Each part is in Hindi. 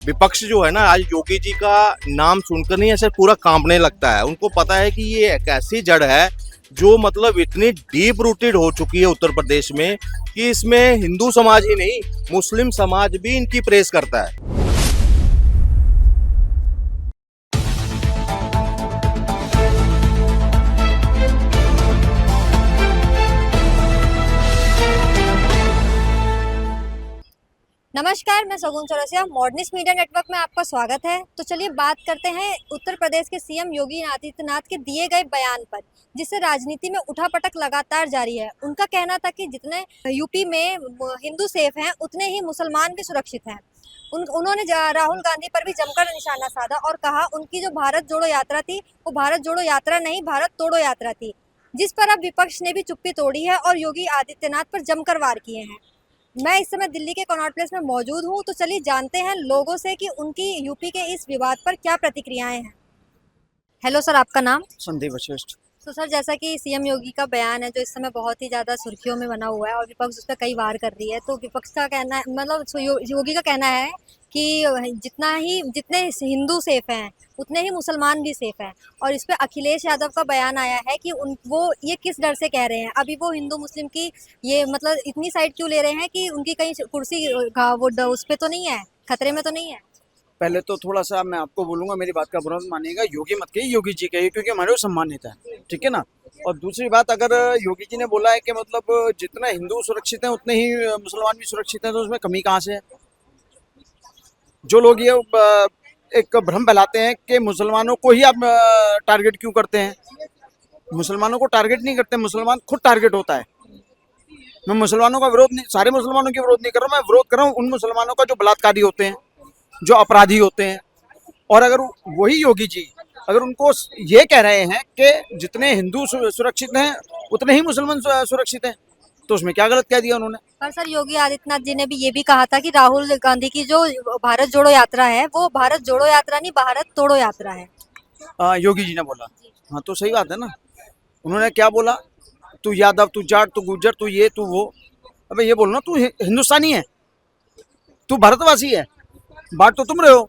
विपक्ष जो है ना, आज योगी जी का नाम सुनकर नहीं ऐसे पूरा कांपने लगता है। उनको पता है कि ये एक ऐसी जड़ है जो मतलब इतनी डीप रूटेड हो चुकी है उत्तर प्रदेश में कि इसमें हिंदू समाज ही नहीं, मुस्लिम समाज भी इनकी प्रेस करता है। नमस्कार, मैं सगुन चौरसिया। मॉडर्निस्ट मीडिया नेटवर्क में आपका स्वागत है। तो चलिए बात करते हैं उत्तर प्रदेश के सीएम योगी आदित्यनाथ के दिए गए बयान पर, जिससे राजनीति में उठापटक लगातार जारी है। उनका कहना था कि जितने यूपी में हिंदू सेफ हैं, उतने ही मुसलमान भी सुरक्षित हैं। उन्होंने राहुल गांधी पर भी जमकर निशाना साधा और कहा उनकी जो भारत जोड़ो यात्रा थी, वो भारत जोड़ो यात्रा नहीं, भारत तोड़ो यात्रा थी, जिस पर अब विपक्ष ने भी चुप्पी तोड़ी है और योगी आदित्यनाथ पर जमकर वार किए हैं। मैं इस समय दिल्ली के कनॉट प्लेस में मौजूद हूँ, तो चलिए जानते हैं लोगों से कि उनकी यूपी के इस विवाद पर क्या प्रतिक्रियाएं हैं। हेलो सर, आपका नाम? संदीप वशिष्ठ। तो सर, जैसा कि सीएम योगी का बयान है जो इस समय बहुत ही ज़्यादा सुर्खियों में बना हुआ है और विपक्ष उस पर कई वार कर रही है, तो विपक्ष का कहना है, मतलब योगी का कहना है कि जितने हिंदू सेफ हैं, उतने ही मुसलमान भी सेफ हैं। और इस पे अखिलेश यादव का बयान आया है कि वो ये किस डर से कह रहे हैं। अभी वो हिंदू मुस्लिम की ये मतलब इतनी साइड क्यों ले रहे हैं कि उनकी कहीं कुर्सी का वो उस पे तो नहीं है, खतरे में तो नहीं है? पहले तो थोड़ा सा मैं आपको बोलूंगा, मेरी बात का बुरा मत मानिएगा, योगी मत कहिए, योगी जी कहिए, क्योंकि हमारे वो सम्मानित है, ठीक है ना। और दूसरी बात, अगर योगी जी ने बोला है कि मतलब जितना हिंदू सुरक्षित हैं उतने ही मुसलमान भी सुरक्षित हैं, तो उसमें कमी कहाँ से है? जो लोग ये एक भ्रम फैलाते हैं कि मुसलमानों को ही आप टारगेट क्यों करते हैं, मुसलमानों को टारगेट नहीं करते, मुसलमान खुद टारगेट होता है। मैं मुसलमानों का विरोध नहीं, सारे मुसलमानों की विरोध नहीं कर रहा हूँ, मैं विरोध कर रहा हूँ उन मुसलमानों का जो बलात्कारी होते हैं, जो अपराधी होते हैं। और अगर वही योगी जी अगर उनको ये कह रहे हैं कि जितने हिंदू सुरक्षित हैं उतने ही मुसलमान सुरक्षित हैं, तो उसमें क्या गलत कह दिया उन्होंने? पर सर, योगी आदित्यनाथ जी ने भी ये भी कहा था कि राहुल गांधी की जो भारत जोड़ो यात्रा है, वो भारत जोड़ो यात्रा नहीं, भारत तोड़ो यात्रा है। योगी जी ने बोला। हाँ, तो सही बात है ना। उन्होंने क्या बोला? तू यादव, तू जाट, तू गुज्जर, तू ये, तू वो। अबे ये बोलो ना, तू हिंदुस्तानी है, तू भारतवासी है, बात तो तुम रहे हो।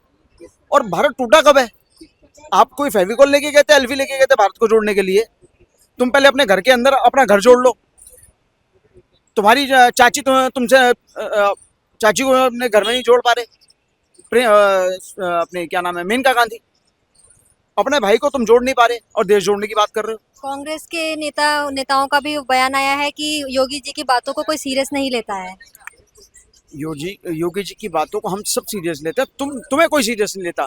और भारत टूटा कब है? आप कोई फेविकॉल लेके गए थे, एल्फी लेके गए थे भारत को जोड़ने के लिए? तुम पहले अपने घर के अंदर अपना घर जोड़ लो। तुम्हारी चाची तुमसे चाची को अपने घर में नहीं जोड़ पा रहे, अपने क्या नाम है, मेनका गांधी, अपने भाई को तुम जोड़ नहीं पा रहे और देश जोड़ने की बात कर रहे हो। कांग्रेस के नेताओं का भी बयान आया है कि योगी जी की बातों को कोई सीरियस नहीं लेता है। योगी जी की बातों को हम सब सीरियस लेते हैं, तुम्हें कोई सीरियस नहीं लेता,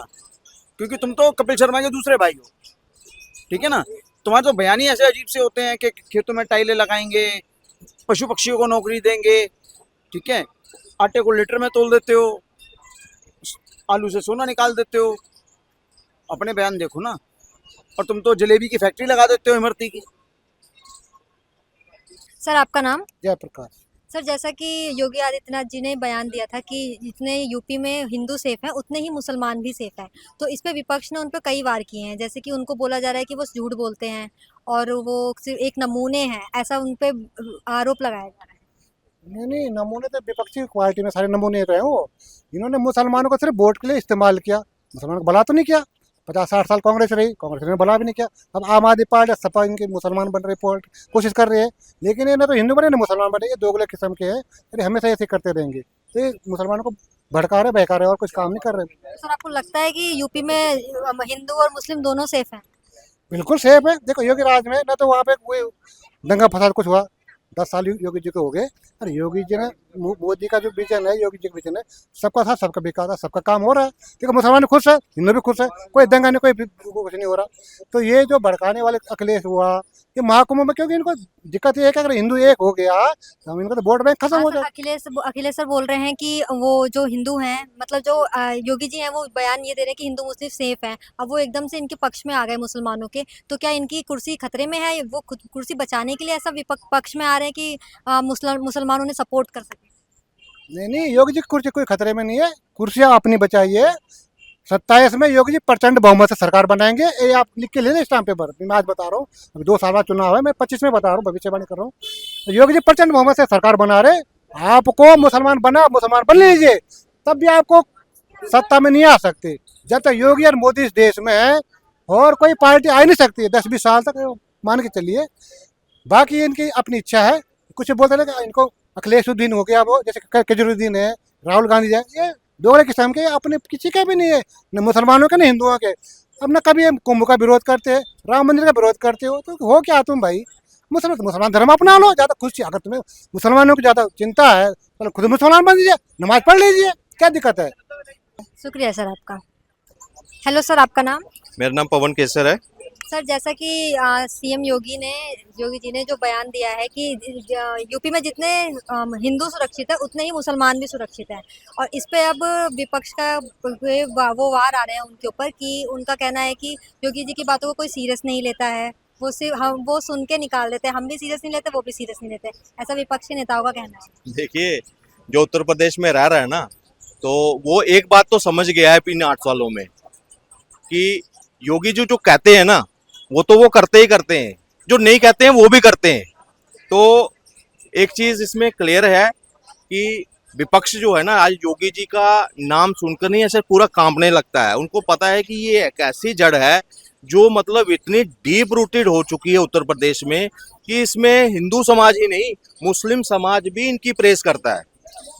क्योंकि तुम तो कपिल शर्मा के दूसरे भाई हो, ठीक है ना। तुम्हारे तो बयान ही ऐसे अजीब से होते हैं कि खेतों में टाइलें लगाएंगे, पशु पक्षियों को नौकरी देंगे, ठीक है, आटे को लीटर में तोल देते हो, आलू से सोना निकाल देते हो। अपने बयान देखो ना। और तुम तो जलेबी की फैक्ट्री लगा देते हो, इमरती की। सर, आपका नाम? जयप्रकाश। सर, जैसा कि योगी आदित्यनाथ जी ने बयान दिया था कि जितने यूपी में हिंदू सेफ हैं, उतने ही मुसलमान भी सेफ हैं, तो इस पे विपक्ष ने उन पर कई वार किए हैं। जैसे कि उनको बोला जा रहा है कि वो झूठ बोलते हैं और वो सिर्फ एक नमूने हैं, ऐसा उन पे आरोप लगाया जा रहा है। नहीं, नमूने तो विपक्षी क्वालिटी में सारे नमूने रहे वो। इन्होंने मुसलमानों को सिर्फ वोट के लिए इस्तेमाल किया, मुसलमानों को भला तो नहीं किया। 50-60 साल कांग्रेस रही, कांग्रेस ने भला भी नहीं किया। अब आम आदमी पार्टी सपा इनके मुसलमान बन रही, कोशिश कर रही है, लेकिन ये ना तो हिंदू बने ना मुसलमान बने, ये दोगले किस्म के हैं। अरे हमेशा ऐसे करते रहेंगे, तो ये मुसलमानों को भड़का रहे, बहका रहे और कुछ काम नहीं कर रहे। सर, आपको लगता है कि यूपी में हिंदू और मुस्लिम दोनों सेफ हैं? बिल्कुल सेफ है। देखो योगी राज में ना तो वहाँ पे कोई दंगा फसाद कुछ हुआ, 10 साल योगी जी को हो गए। अरे योगी जी ने, मोदी का जो विजन है, योगी जी का विजन है, सबका साथ सबका विकास है, सबका काम हो रहा है। देखो मुसलमान खुश है, हिंदू भी खुश है, कोई दंगा नहीं, कोई कुछ नहीं हो रहा। तो ये जो भड़काने वाले अखिलेश हुआ, ये महाकुंभ में, क्योंकि इनको दिक्कत ये है कि अगर हिंदू एक हो गया तो हम इनका तो वोट बैंक खत्म हो जाए। अखिलेश सर बोल रहे हैं कि वो जो हिंदू हैं, मतलब जो योगी जी हैं, वो बयान ये दे रहे हैं कि हिंदू मुस्लिम सेफ हैं। अब वो एकदम से इनके पक्ष में आ गए मुसलमानों के, तो क्या इनकी कुर्सी खतरे में है? वो कुर्सी बचाने के लिए ऐसा पक्ष में आ रहे हैं कि मुसलमानों ने सपोर्ट कर सके? नहीं, योगी जी की कुर्सी कोई खतरे में नहीं है, कुर्सियाँ अपनी बचाइए। 27 में योगी जी प्रचंड बहुमत से सरकार बनाएंगे, ये आप लिख के ले लें स्टाम्प पेपर। मैं आज बता रहा हूँ, अभी 2 साल बाद चुनाव है, मैं 25 में बता रहा हूँ, भविष्यवाणी कर रहा हूँ। तो योगी जी प्रचंड बहुमत से सरकार बना रहे, आपको मुसलमान बन लीजिए, तब भी आपको सत्ता में नहीं आ सकते। जब तक योगी और मोदी इस देश में है और कोई पार्टी आ ही नहीं सकती है 10-20 साल तक, मान के चलिए। बाकी इनकी अपनी इच्छा है, कुछ बोलते रहे इनको अखिलेशुद्दीन हो गया, वो जैसे केजरीवाल है, राहुल गांधी है, ये दोगले किस्म के, अपने किसी के भी नहीं है, न मुसलमानों के न हिंदुओं के। अब न कभी हम कुंभ का विरोध करते हैं, राम मंदिर का विरोध करते हो, तो हो क्या तुम भाई? मुसलमान धर्म अपना लो, ज़्यादा खुशी, अगर तुम्हें मुसलमानों की ज़्यादा चिंता है तो खुद मुसलमान बन लीजिए, नमाज पढ़ लीजिए, क्या दिक्कत है? शुक्रिया सर आपका। हेलो सर, आपका नाम? मेरा नाम पवन केसर है। सर, जैसा कि सीएम योगी जी ने जो बयान दिया है कि यूपी में जितने हिंदू सुरक्षित है उतने ही मुसलमान भी सुरक्षित हैं, और इस पे अब विपक्ष का वो वार आ रहे हैं उनके ऊपर कि उनका कहना है कि योगी जी की बातों को कोई सीरियस नहीं लेता है, वो सिर्फ हम वो सुन के निकाल देते हैं, हम भी सीरियस नहीं लेते, वो भी सीरियस नहीं लेते, ऐसा विपक्ष के नेताओं का कहना है। देखिए, जो उत्तर प्रदेश में रह रहा है ना, तो वो एक बात तो समझ गया है इन 8 सालों में कि योगी जी जो कहते हैं ना, वो तो वो करते ही करते हैं, जो नहीं कहते हैं वो भी करते हैं। तो एक चीज इसमें क्लियर है कि विपक्ष जो है ना, आज योगी जी का नाम सुनकर नहीं ऐसे पूरा कांपने लगता है। उनको पता है कि ये एक ऐसी जड़ है जो मतलब इतनी डीप रूटेड हो चुकी है उत्तर प्रदेश में कि इसमें हिंदू समाज ही नहीं, मुस्लिम समाज भी इनकी प्रेस करता है,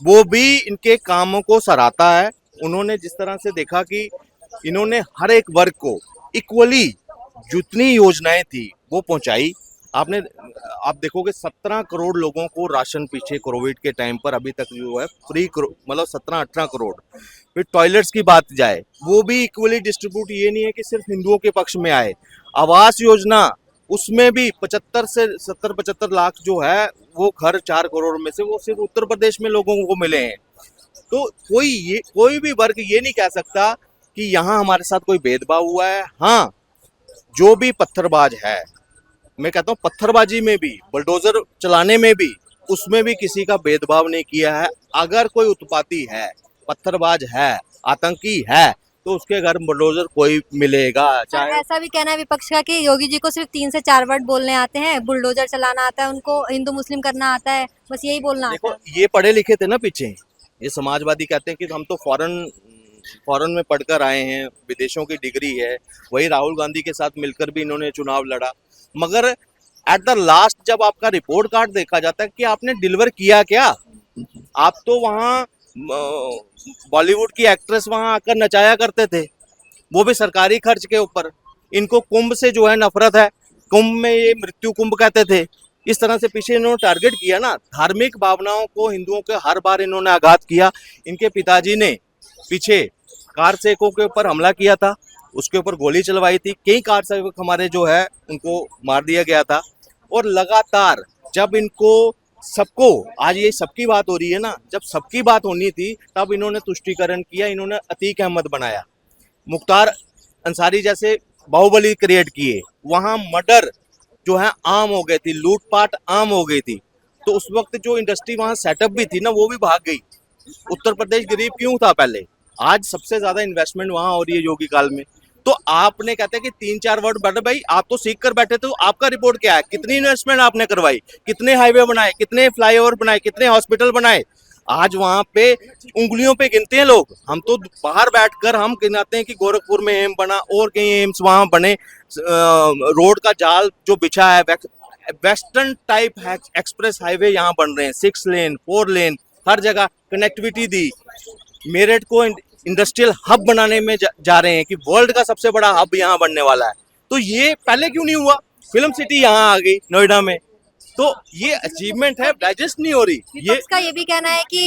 वो भी इनके कामों को सराहता है। उन्होंने जिस तरह से देखा कि इन्होंने हर एक वर्ग को इक्वली जितनी योजनाएं थी वो पहुंचाई। आप देखोगे 17 करोड़ लोगों को राशन पीछे कोविड के टाइम पर अभी तक जो है फ्री, मतलब 17-18 करोड़। फिर टॉयलेट्स की बात जाए, वो भी इक्वली डिस्ट्रीब्यूट, ये नहीं है कि सिर्फ हिंदुओं के पक्ष में आए। आवास योजना, उसमें भी 75 से 70-75 लाख जो है वो घर 4 करोड़ में से वो सिर्फ उत्तर प्रदेश में लोगों को मिले हैं। तो कोई भी वर्ग ये नहीं कह सकता कि यहाँ हमारे साथ कोई भेदभाव हुआ है। हाँ, जो भी पत्थरबाज है, मैं कहता हूँ पत्थरबाजी में भी, बुलडोजर चलाने में भी, उसमें भी किसी का भेदभाव नहीं किया है। अगर कोई उत्पाती है, पत्थरबाज है, आतंकी है, तो उसके घर बुलडोजर कोई मिलेगा। चाहे ऐसा भी कहना है विपक्ष का कि योगी जी को सिर्फ 3 से 4 वर्ड बोलने आते हैं, बुलडोजर चलाना आता है उनको, हिंदू मुस्लिम करना आता है, बस यही बोलना आता है। देखो, ये पढ़े लिखे थे ना पीछे, ये समाजवादी कहते हैं कि हम तो फॉरेन में पढ़कर आए हैं, विदेशों की डिग्री है। वही राहुल गांधी के साथ मिलकर भी इन्होंने चुनाव लड़ा, मगर एट द लास्ट जब आपका रिपोर्ट कार्ड देखा जाता है कि आपने डिलीवर किया क्या। आप तो वहाँ बॉलीवुड की एक्ट्रेस वहाँ आकर नचाया करते थे, वो भी सरकारी खर्च के ऊपर। इनको कुंभ से जो है नफरत है, कुंभ में ये मृत्यु कुंभ कहते थे। इस तरह से पीछे इन्होंने टारगेट किया ना, धार्मिक भावनाओं को हिंदुओं के हर बार इन्होंने आघात किया। इनके पिताजी ने पीछे कार सेवकों के ऊपर हमला किया था, उसके ऊपर गोली चलवाई थी, कई कार सेवक हमारे जो है उनको मार दिया गया था। और लगातार जब इनको सबको, आज ये सबकी बात हो रही है ना, जब सबकी बात होनी थी तब इन्होंने तुष्टीकरण किया, इन्होंने अतीक अहमद बनाया, मुख्तार अंसारी जैसे बाहुबली क्रिएट किए। वहाँ मर्डर जो है आम हो गई थी, लूटपाट आम हो गई थी। तो उस वक्त जो इंडस्ट्री वहाँ सेटअप भी थी ना, वो भी भाग गई। उत्तर प्रदेश गरीब क्यों था पहले? आज सबसे ज्यादा इन्वेस्टमेंट वहाँ हो रही है योगी काल में। तो आपने कहते हैं कि 3-4 वर्ड बढ़े, भाई आप तो सीख कर बैठे थे, तो आपका रिपोर्ट क्या है? कितनी इन्वेस्टमेंट आपने करवाई, कितने हाईवे बनाए, कितने फ्लाईओवर बनाए, कितने हॉस्पिटल बनाए? आज वहाँ पे उंगलियों पे गिनते हैं लोग। हम तो बाहर बैठकर हम गिनाते हैं कि गोरखपुर में एम्स बना और कई एम्स वहाँ बने। रोड का जाल जो बिछा है, वेस्टर्न टाइप एक्सप्रेस हाईवे यहाँ बन रहे हैं, 6 लेन 4 लेन, हर जगह कनेक्टिविटी दी। मेरठ को इंडस्ट्रियल हब बनाने में जा रहे हैं कि वर्ल्ड का सबसे बड़ा हब यहाँ बनने वाला है। तो ये पहले क्यों नहीं हुआ? फिल्म सिटी यहाँ आ गई नोएडा में, तो ये अचीवमेंट है, डाइजेस्ट नहीं हो रही। विपक्ष का ये भी कहना है कि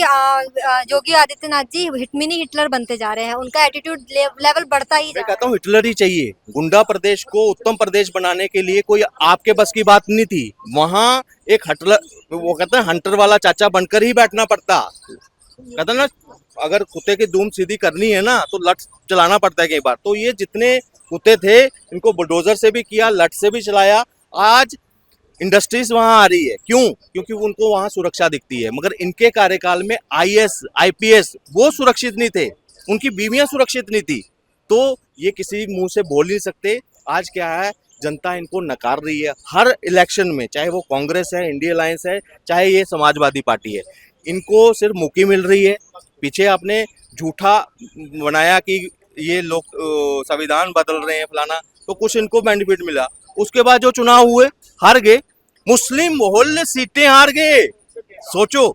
योगी आदित्यनाथ जी मिनी हिटलर बनते जा रहे हैं, उनका एटीट्यूड लेवल बढ़ता ही जा मैं रहा कहता हूँ हिटलर ही चाहिए। गुंडा प्रदेश को उत्तम प्रदेश बनाने के लिए कोई आपके बस की बात नहीं थी। वहाँ एक हटलर, वो कहते हैं हंटर वाला चाचा बनकर ही बैठना पड़ता। कहता ना, अगर कुत्ते की धूम सीधी करनी है ना तो लट चलाना पड़ता है कई बार। तो ये जितने कुत्ते थे इनको बुलडोजर से भी किया, लट से भी चलाया। आज इंडस्ट्रीज वहां आ रही है, क्यों? क्योंकि उनको वहां सुरक्षा दिखती है। मगर इनके कार्यकाल में आईएएस आईपीएस वो सुरक्षित नहीं थे, उनकी बीवियां सुरक्षित नहीं थी। तो ये किसी मुंह से बोल नहीं सकते। आज क्या है, जनता इनको नकार रही है हर इलेक्शन में, चाहे वो कांग्रेस है, इंडिया अलायंस है, चाहे ये समाजवादी पार्टी है। इनको सिर्फ मुक्की मिल रही है। पीछे आपने झूठा बनाया कि ये लोग संविधान बदल रहे हैं फलाना, तो कुछ इनको बेनिफिट मिला। उसके बाद जो चुनाव हुए हार गए, मुस्लिम मोहल्ले सीटें हार गए, सोचो।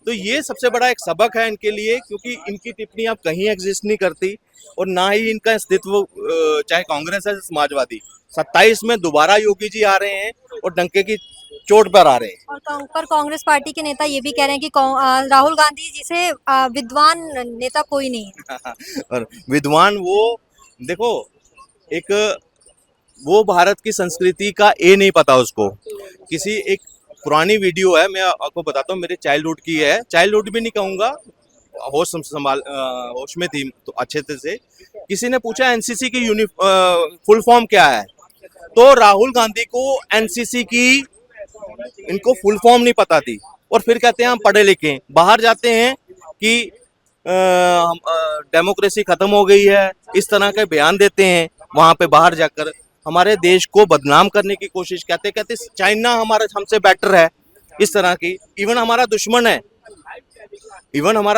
तो ये सबसे बड़ा एक सबक है इनके लिए, क्योंकि इनकी टिप्पणी अब कहीं एग्जिस्ट नहीं करती और ना ही इनका अस्तित्व, चाहे कांग्रेस है समाजवादी। 27 में दोबारा योगी जी आ रहे हैं और डंके की चोट पर आ रहे हैं। पर कांग्रेस पार्टी के नेता ये भी कह रहे हैं कि राहुल गांधी जी से विद्वान नेता कोई नहीं है। और विद्वान वो, देखो, एक वो भारत की संस्कृति का ए नहीं पता उसको। किसी एक पुरानी वीडियो है, मैं आपको बताता हूँ, मेरे चाइल्डहुड की है, चाइल्डहुड भी नहीं कहूँगा, होश में थी तो अच्छे से। किसी ने पूछा एनसीसी की फुल फॉर्म क्या है, तो राहुल गांधी को एनसीसी की इनको फुल फॉर्म नहीं पता थी। और फिर कहते हैं हम पढ़े लिखे हैं, बाहर जाते हैं कि डेमोक्रेसी खत्म हो गई है, इस तरह के बयान देते हैं। वहां पे बाहर जाकर हमारे देश को बदनाम करने की कोशिश, कहते कहते चाइना हमारा हमसे बेटर है, इस तरह की। इवन हमारा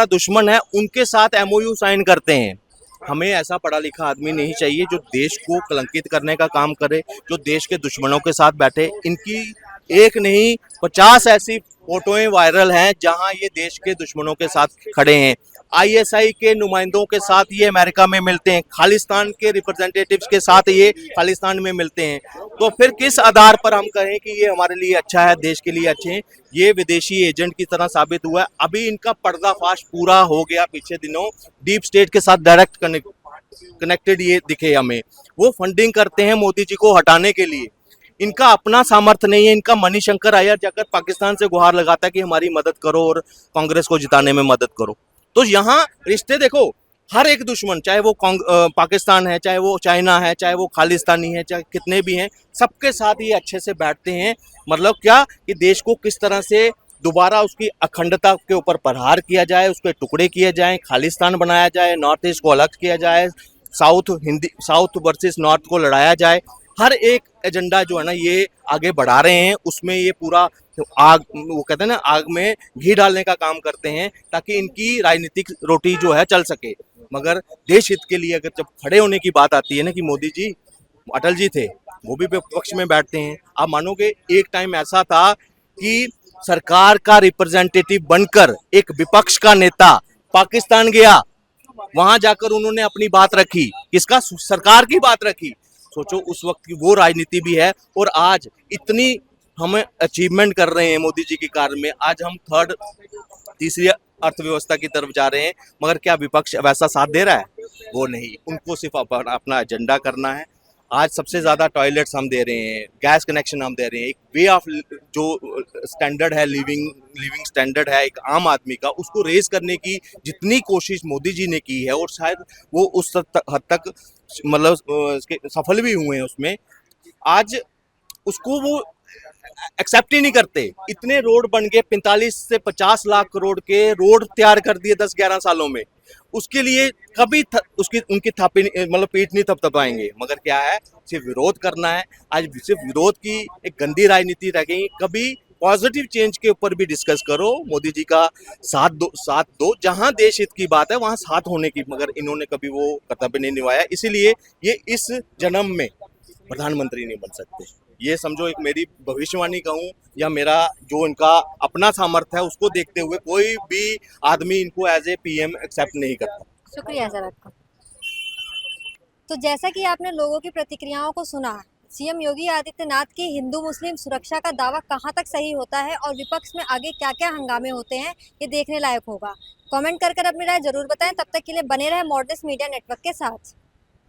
दुश्मन है, उनके साथ एमओयू साइन करते हैं। हमें ऐसा पढ़ा लिखा आदमी नहीं चाहिए जो देश को कलंकित करने का काम करे, जो देश के दुश्मनों के साथ बैठे। इनकी एक नहीं 50 ऐसी फोटोएं वायरल हैं जहां ये देश के दुश्मनों के साथ खड़े हैं। आईएसआई के नुमाइंदों के साथ ये अमेरिका में मिलते हैं, खालिस्तान के रिप्रेजेंटेटिव्स के साथ ये खालिस्तान में मिलते हैं। तो फिर किस आधार पर हम कहें कि ये हमारे लिए अच्छा है, देश के लिए अच्छे हैं? ये विदेशी एजेंट की तरह साबित हुआ है। अभी इनका पर्दाफाश पूरा हो गया पिछले दिनों, डीप स्टेट के साथ डायरेक्ट कनेक्टेड ये दिखे हमें। वो फंडिंग करते हैं मोदी जी को हटाने के लिए। इनका अपना सामर्थ्य नहीं है। इनका मणिशंकर अय्यर जाकर पाकिस्तान से गुहार लगाता है कि हमारी मदद करो और कांग्रेस को जिताने में मदद करो। तो यहाँ रिश्ते देखो, हर एक दुश्मन, चाहे वो पाकिस्तान है, चाहे वो चाइना है, चाहे वो खालिस्तानी है, चाहे कितने भी हैं, सबके साथ ये अच्छे से बैठते हैं। मतलब क्या कि देश को किस तरह से दोबारा उसकी अखंडता के ऊपर प्रहार किया जाए, उसके टुकड़े किए जाएं, खालिस्तान बनाया जाए, नॉर्थ ईस्ट को अलग किया जाए, साउथ वर्सेस नॉर्थ को लड़ाया जाए। हर एक एजेंडा जो है ना ये आगे बढ़ा रहे हैं। उसमें ये पूरा आग, वो कहते हैं ना, आग में घी डालने का काम करते हैं ताकि इनकी राजनीतिक रोटी जो है चल सके। मगर देश हित के लिए अगर जब खड़े होने की बात आती है ना, कि मोदी जी, अटल जी थे, वो भी विपक्ष में बैठते हैं। आप मानोगे एक टाइम ऐसा था कि सरकार का रिप्रेजेंटेटिव बनकर एक विपक्ष का नेता पाकिस्तान गया, वहां जाकर उन्होंने अपनी बात रखी, किसका? सरकार की बात रखी। सोचो उस वक्त की वो राजनीति भी है। और आज इतनी हमें अचीवमेंट कर रहे हैं मोदी जी के कार्य में। आज हम तीसरी अर्थव्यवस्था की तरफ जा रहे हैं, मगर क्या विपक्ष वैसा साथ दे रहा है? वो नहीं। उनको सिर्फ अपना एजेंडा करना है। आज सबसे ज्यादा टॉयलेट्स हम दे रहे हैं, गैस कनेक्शन हम दे रहे हैं, एक वे ऑफ जो स्टैंडर्ड है, लिविंग स्टैंडर्ड है एक आम आदमी का, उसको रेज करने की जितनी कोशिश मोदी जी ने की है, और शायद वो उस हद तक मतलब सफल भी हुए हैं उसमें, आज उसको वो एक्सेप्ट ही नहीं करते। इतने रोड बन गए, 45 से 50 लाख करोड़ के रोड तैयार कर दिए 10-11 सालों में। उसके लिए कभी उनकी थापी मतलब पीठ नहीं थपथपाएंगे। मगर क्या है, सिर्फ विरोध करना है। आज सिर्फ विरोध की एक गंदी राजनीति रह गई। कभी पॉजिटिव चेंज के ऊपर भी डिस्कस करो, मोदी जी का साथ दो। जहां देश हित की बात है वहां साथ होने की, मगर इन्होंने कभी वो कर्तव्य नहीं निभाया। इसीलिए ये इस जन्म में प्रधानमंत्री नहीं बन सकते। ये समझो एक मेरी भविष्यवाणी कहूँ या मेरा जो इनका अपना सामर्थ्य है, उसको देखते हुए कोई भी आदमी इनको एज ए पीएम एक्सेप्ट नहीं करता। शुक्रिया सर आपका। तो जैसा कि आपने लोगों की प्रतिक्रियाओं को सुना, सीएम योगी आदित्यनाथ की हिंदू मुस्लिम सुरक्षा का दावा कहां तक सही होता है और विपक्ष में आगे क्या क्या हंगामे होते हैं, ये देखने लायक होगा। कमेंट कर अपनी राय जरूर बताएं। तब तक के लिए बने रहे मॉडर्निस्ट मीडिया नेटवर्क के साथ।